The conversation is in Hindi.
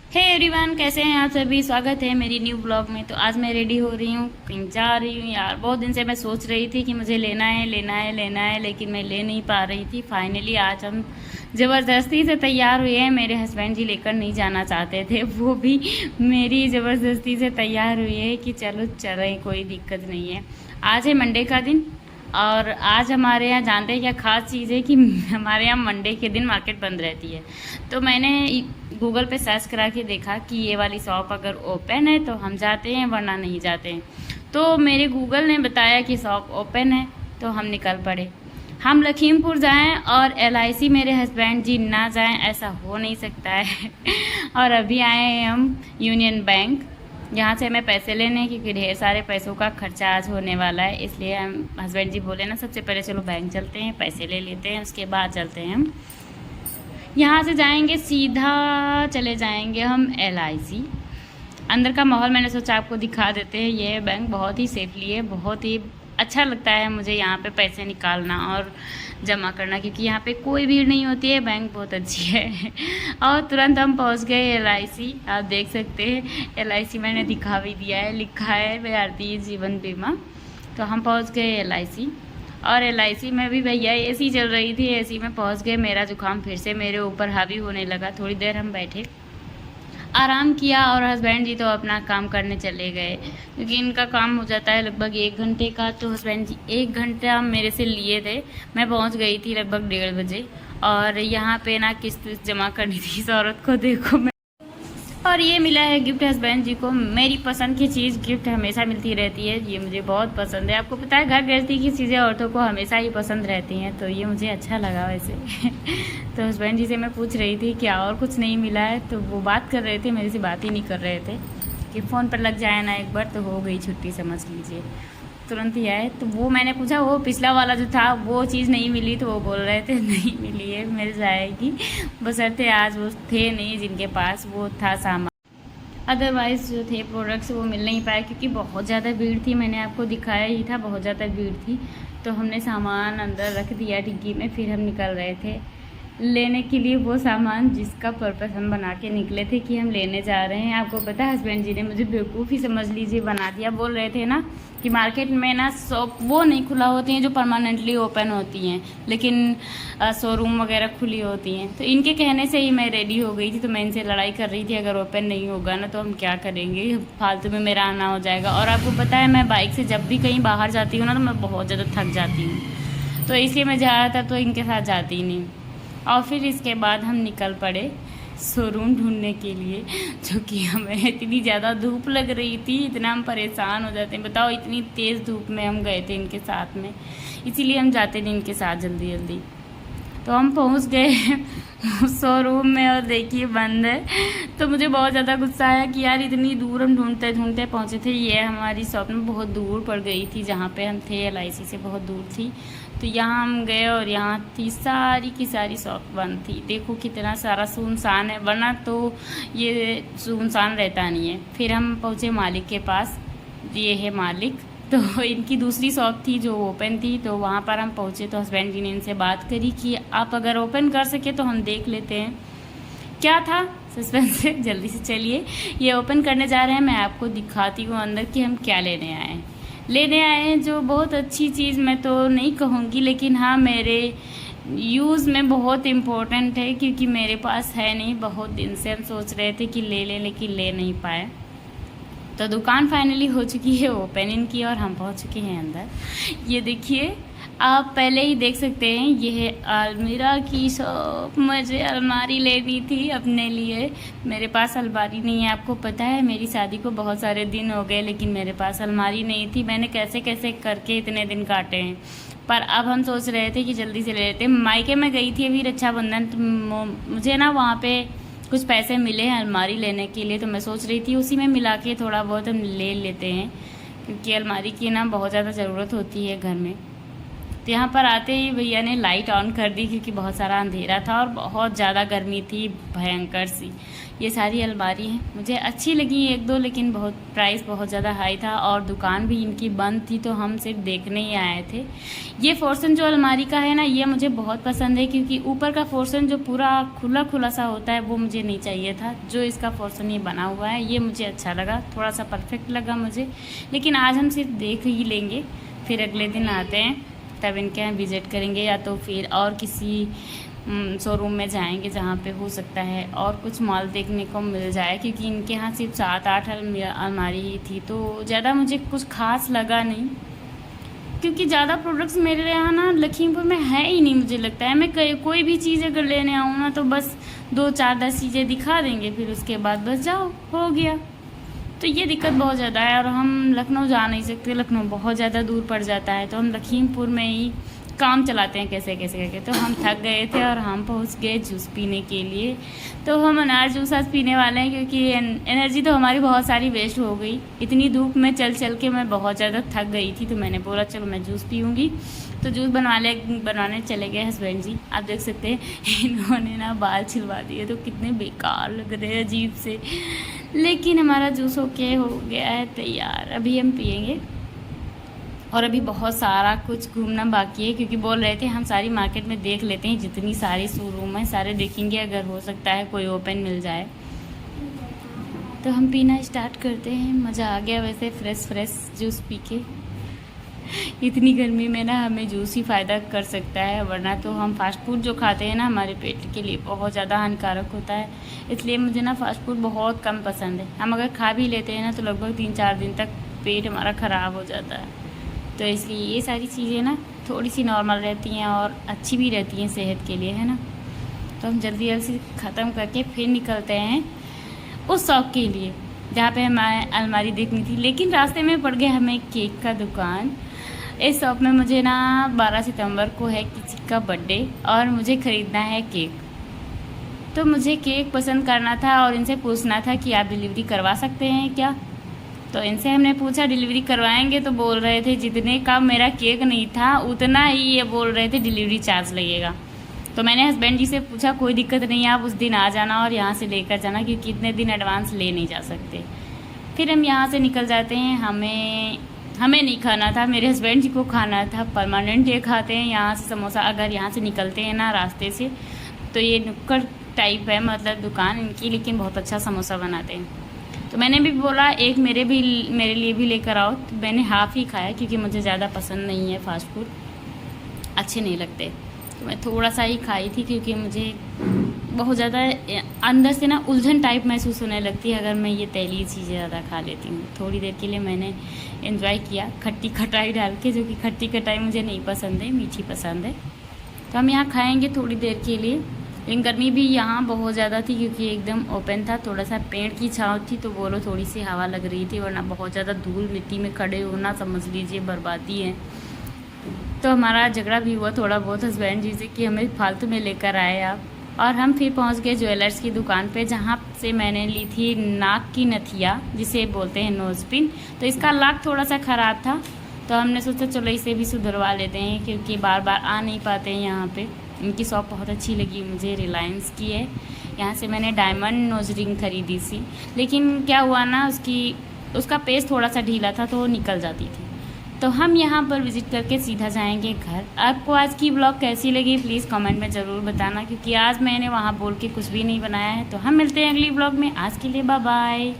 हे एवरीवन, कैसे हैं आप सभी। स्वागत है मेरी न्यू ब्लॉग में। तो आज मैं रेडी हो रही हूँ, कहीं जा रही हूँ यार। बहुत दिन से मैं सोच रही थी कि मुझे लेना है लेना है लेना है, लेकिन मैं ले नहीं पा रही थी। फाइनली आज हम ज़बरदस्ती से तैयार हुए हैं। मेरे हस्बैंड जी लेकर नहीं जाना चाहते थे, वो भी मेरी ज़बरदस्ती से तैयार हुए हैं कि चलो चलें, कोई दिक्कत नहीं है। आज है मंडे का दिन और आज हमारे यहाँ जानते हैं क्या ख़ास चीज़ है कि हमारे यहाँ मंडे के दिन मार्केट बंद रहती है। तो मैंने गूगल पे सर्च करा के देखा कि ये वाली शॉप अगर ओपन है तो हम जाते हैं, वरना नहीं जाते हैं। तो मेरे गूगल ने बताया कि शॉप ओपन है, तो हम निकल पड़े। हम लखीमपुर जाएं और LIC मेरे हस्बैंड जी ना जाएं, ऐसा हो नहीं सकता है। और अभी आए हैं हम यूनियन बैंक, यहाँ से हमें पैसे लेने, क्योंकि ढेर सारे पैसों का खर्चा आज होने वाला है। इसलिए हम हस्बैंड जी बोले ना, सबसे पहले चलो बैंक चलते हैं, पैसे ले लेते हैं, उसके बाद चलते हैं हम। यहाँ से जाएंगे सीधा, चले जाएंगे हम LIC। अंदर का माहौल मैंने सोचा आपको दिखा देते हैं। ये बैंक बहुत ही सेफली है, बहुत ही अच्छा लगता है मुझे यहाँ पे पैसे निकालना और जमा करना, क्योंकि यहाँ पे कोई भीड़ नहीं होती है। बैंक बहुत अच्छी है। और तुरंत हम पहुँच गए LIC। आप देख सकते हैं LIC मैंने दिखा भी दिया है, लिखा है भारतीय जीवन बीमा। तो हम पहुँच गए LIC और LIC में भी भैया AC चल रही थी, AC में पहुँच गए। मेरा जुकाम फिर से मेरे ऊपर हावी होने लगा। थोड़ी देर हम बैठे, आराम किया और हस्बैंड जी तो अपना काम करने चले गए, क्योंकि इनका काम हो जाता है लगभग 1 घंटे का। तो हस्बैंड जी 1 घंटा मेरे से लिए थे। मैं पहुंच गई थी लगभग 1:30 बजे। और यहाँ पे ना किस्त जमा करनी थी इस औरत को, देखो मैं। और ये मिला है गिफ्ट हस्बैंड जी को। मेरी पसंद की चीज़ गिफ्ट हमेशा मिलती रहती है, ये मुझे बहुत पसंद है। आपको पता है घर गृहस्थी की चीज़ें औरतों को हमेशा ही पसंद रहती हैं, तो ये मुझे अच्छा लगा वैसे। तो हस्बैंड जी से मैं पूछ रही थी क्या और कुछ नहीं मिला है, तो वो बात कर रहे थे, मेरे से बात ही नहीं कर रहे थे कि फ़ोन पर लग जाए ना एक बार तो हो गई छुट्टी, समझ लीजिए। तुरंत ही आए। तो वो मैंने पूछा वो पिछला वाला जो था वो चीज़ नहीं मिली, तो वो बोल रहे थे नहीं मिली है, मिल जाएगी, बशर्ते आज वो थे नहीं जिनके पास वो था सामान। अदरवाइज़ जो थे प्रोडक्ट्स वो मिल नहीं पाए, क्योंकि बहुत ज़्यादा भीड़ थी। मैंने आपको दिखाया ही था, बहुत ज़्यादा भीड़ थी। तो हमने सामान अंदर रख दिया डिग्गी में, फिर हम निकल रहे थे लेने के लिए वो सामान जिसका पर्पस हम बना के निकले थे कि हम लेने जा रहे हैं। आपको पता है हस्बैंड जी ने मुझे बेवकूफ़ ही समझ लीजिए बना दिया। बोल रहे थे ना कि मार्केट में ना शॉप वो नहीं खुला होती हैं जो परमानेंटली ओपन होती हैं, लेकिन शोरूम वगैरह खुली होती हैं। तो इनके कहने से ही मैं रेडी हो गई थी। तो मैं इनसे लड़ाई कर रही थी, अगर ओपन नहीं होगा ना तो हम क्या करेंगे, फालतू में मेरा आना हो जाएगा। और आपको पता है मैं बाइक से जब भी कहीं बाहर जाती हूँ ना तो मैं बहुत ज़्यादा थक जाती हूँ, तो इसलिए मैं ज़्यादातर तो इनके साथ जाती ही नहीं। और फिर इसके बाद हम निकल पड़े शोरूम ढूंढने के लिए, जो कि हमें इतनी ज़्यादा धूप लग रही थी, इतना हम परेशान हो जाते हैं। बताओ इतनी तेज़ धूप में हम गए थे इनके साथ में, इसीलिए हम जाते नहीं इनके साथ जल्दी जल्दी। तो हम पहुंच गए शोरूम में और देखिए बंद है। तो मुझे बहुत ज़्यादा गुस्सा आया कि यार इतनी दूर हम ढूंढते ढूंढते पहुंचे थे। ये हमारी शॉप में बहुत दूर पड़ गई थी, जहाँ पे हम थे LIC से बहुत दूर थी। तो यहाँ हम गए और यहाँ थी सारी की सारी शॉप बंद थी। देखो कितना सारा सुनसान है, वरना तो ये सुनसान रहता नहीं है। फिर हम पहुँचे मालिक के पास, ये है मालिक। तो इनकी दूसरी शॉप थी जो ओपन थी, तो वहाँ पर हम पहुँचे। तो हस्बैंड जी ने इनसे बात करी कि आप अगर ओपन कर सके तो हम देख लेते हैं। क्या था सस्पेंस से, जल्दी से चलिए ये ओपन करने जा रहे हैं। मैं आपको दिखाती हूँ अंदर कि हम क्या लेने आए हैं। जो बहुत अच्छी चीज़ मैं तो नहीं कहूँगी, लेकिन हाँ मेरे यूज़ में बहुत इम्पोर्टेंट है, क्योंकि मेरे पास है नहीं। बहुत दिन से हम सोच रहे थे कि ले लें, लेकिन ले नहीं पाए। तो दुकान फाइनली हो चुकी है ओपन इनकी और हम पहुंच चुके हैं अंदर। ये देखिए, आप पहले ही देख सकते हैं, ये है अलमीरा की शॉप। मुझे अलमारी लेनी थी अपने लिए, मेरे पास अलमारी नहीं है। आपको पता है मेरी शादी को बहुत सारे दिन हो गए, लेकिन मेरे पास अलमारी नहीं थी। मैंने कैसे कैसे करके इतने दिन काटे हैं, पर अब हम सोच रहे थे कि जल्दी से ले लेते। मायके में गई थी अभी रक्षाबंधन, तो मुझे ना वहाँ पे कुछ पैसे मिले हैं अलमारी लेने के लिए। तो मैं सोच रही थी उसी में मिला के थोड़ा बहुत हम ले लेते हैं, क्योंकि अलमारी की ना बहुत ज़्यादा ज़रूरत होती है घर में। तो यहाँ पर आते ही भैया ने लाइट ऑन कर दी क्योंकि बहुत सारा अंधेरा था और बहुत ज़्यादा गर्मी थी, भयंकर सी। ये सारी अलमारी हैं, मुझे अच्छी लगी एक दो, लेकिन प्राइस बहुत ज़्यादा हाई था और दुकान भी इनकी बंद थी, तो हम सिर्फ देखने ही आए थे। ये पोर्शन जो अलमारी का है ना, ये मुझे बहुत पसंद है क्योंकि ऊपर का पोर्शन जो पूरा खुला खुला सा होता है वो मुझे नहीं चाहिए था। जो इसका पोर्शन ये बना हुआ है ये मुझे अच्छा लगा, थोड़ा सा परफेक्ट लगा मुझे। लेकिन आज हम सिर्फ देख ही लेंगे, फिर अगले दिन आते हैं तब इनके यहाँ विज़िट करेंगे, या तो फिर और किसी शोरूम में जाएंगे जहाँ पे हो सकता है और कुछ माल देखने को मिल जाए, क्योंकि इनके यहाँ सिर्फ 7-8 अलमारी ही थी, तो ज़्यादा मुझे कुछ खास लगा नहीं। क्योंकि ज़्यादा प्रोडक्ट्स मेरे यहाँ ना लखीमपुर में है ही नहीं, मुझे लगता है। मैं कोई भी चीज़ अगर लेने आऊँ ना तो बस 2-4-10 चीज़ें दिखा देंगे, फिर उसके बाद बस जाओ, हो गया। तो ये दिक्कत बहुत ज़्यादा है और हम लखनऊ जा नहीं सकते, लखनऊ बहुत ज़्यादा दूर पड़ जाता है, तो हम लखीमपुर में ही काम चलाते हैं कैसे कैसे करके। तो हम थक गए थे और हम पहुंच गए जूस पीने के लिए। तो हम अनार जूस आज पीने वाले हैं क्योंकि एनर्जी तो हमारी बहुत सारी वेस्ट हो गई। इतनी धूप में चल चल के मैं बहुत ज़्यादा थक गई थी, तो मैंने बोला चलो मैं जूस पीऊँगी। तो जूस बनाने चले गए हस्बैंड जी। आप देख सकते हैं इन्होंने ना बाल छिलवा दिए, तो कितने बेकार लग रहे हैं अजीब से। लेकिन हमारा जूस ओके हो गया है तैयार, अभी हम पियेंगे। और अभी बहुत सारा कुछ घूमना बाकी है क्योंकि बोल रहे थे हम सारी मार्केट में देख लेते हैं, जितनी सारी शोरूम है सारे देखेंगे, अगर हो सकता है कोई ओपन मिल जाए। तो हम पीना स्टार्ट करते हैं। मज़ा आ गया वैसे फ्रेश जूस पी के। इतनी गर्मी में ना हमें जूस ही फ़ायदा कर सकता है, वरना तो हम फास्ट फूड जो खाते हैं ना हमारे पेट के लिए बहुत ज़्यादा हानिकारक होता है। इसलिए मुझे ना फास्ट फूड बहुत कम पसंद है। हम अगर खा भी लेते हैं ना तो लगभग 3-4 दिन तक पेट हमारा ख़राब हो जाता है। तो इसलिए ये सारी चीज़ें ना थोड़ी सी नॉर्मल रहती हैं और अच्छी भी रहती हैं सेहत के लिए, है ना। तो हम जल्दी जल्दी ख़त्म करके फिर निकलते हैं उस शॉप के लिए जहाँ पे हमें अलमारी देखनी थी। लेकिन रास्ते में पड़ गया हमें केक का दुकान। इस शॉप में मुझे ना 12 सितंबर को है किसी का बर्थडे और मुझे ख़रीदना है केक। तो मुझे केक पसंद करना था और इनसे पूछना था कि आप डिलीवरी करवा सकते हैं क्या। तो इनसे हमने पूछा डिलीवरी करवाएंगे, तो बोल रहे थे जितने का मेरा केक नहीं था उतना ही ये बोल रहे थे डिलीवरी चार्ज लगेगा। तो मैंने हस्बैंड जी से पूछा कोई दिक्कत नहीं है, आप उस दिन आ जाना और यहाँ से लेकर जाना, क्योंकि इतने दिन एडवांस ले नहीं जा सकते। फिर हम यहाँ से निकल जाते हैं। हमें नहीं खाना था, मेरे हस्बैंड जी को खाना था। परमानेंट ये खाते हैं यहाँ से समोसा। अगर यहाँ से निकलते हैं ना रास्ते से तो ये नुक्कड़ टाइप है, मतलब दुकान इनकी, लेकिन बहुत अच्छा समोसा बनाते हैं। तो मैंने भी बोला एक मेरे लिए भी लेकर आओ। तो मैंने हाफ़ ही खाया क्योंकि मुझे ज़्यादा पसंद नहीं है, फास्ट फूड अच्छे नहीं लगते। तो मैं थोड़ा सा ही खाई थी क्योंकि मुझे बहुत ज़्यादा अंदर से ना उलझन टाइप महसूस होने लगती है अगर मैं ये तैलीय चीज़ें ज़्यादा खा लेती हूँ। थोड़ी देर के लिए मैंने एंजॉय किया खट्टी खटाई डाल के, जो कि खट्टी खटाई मुझे नहीं पसंद है, मीठी पसंद है। तो हम यहाँ खाएँगे थोड़ी देर के लिए। लेकिन गर्मी भी यहाँ बहुत ज़्यादा थी क्योंकि एकदम ओपन था, थोड़ा सा पेड़ की छाँव थी, तो बोलो थोड़ी सी हवा लग रही थी, वरना बहुत ज़्यादा धूल मिट्टी में खड़े होना समझ लीजिए बर्बादी है। तो हमारा झगड़ा भी हुआ थोड़ा बहुत हस्बैंड जी से कि हमें फालतू में लेकर आए आप। और हम फिर पहुँच गए ज्वेलर्स की दुकान पे, जहाँ से मैंने ली थी नाक की नथिया, जिसे बोलते हैं नोज पिन। तो इसका लाक थोड़ा सा ख़राब था, तो हमने सोचा चलो इसे भी सुधरवा लेते हैं क्योंकि बार बार आ नहीं पाते हैं यहाँ पे। इनकी शॉप बहुत अच्छी लगी मुझे, रिलायंस की है। यहाँ से मैंने डायमंड नोज रिंग खरीदी थी, लेकिन क्या हुआ ना उसका पेस्ट थोड़ा सा ढीला था तो वो निकल जाती थी। तो हम यहाँ पर विज़िट करके सीधा जाएंगे घर। आपको आज की ब्लॉग कैसी लगी प्लीज़ कमेंट में ज़रूर बताना, क्योंकि आज मैंने वहाँ बोल के कुछ भी नहीं बनाया है। तो हम मिलते हैं अगली ब्लॉग में। आज के लिए बाय बाय।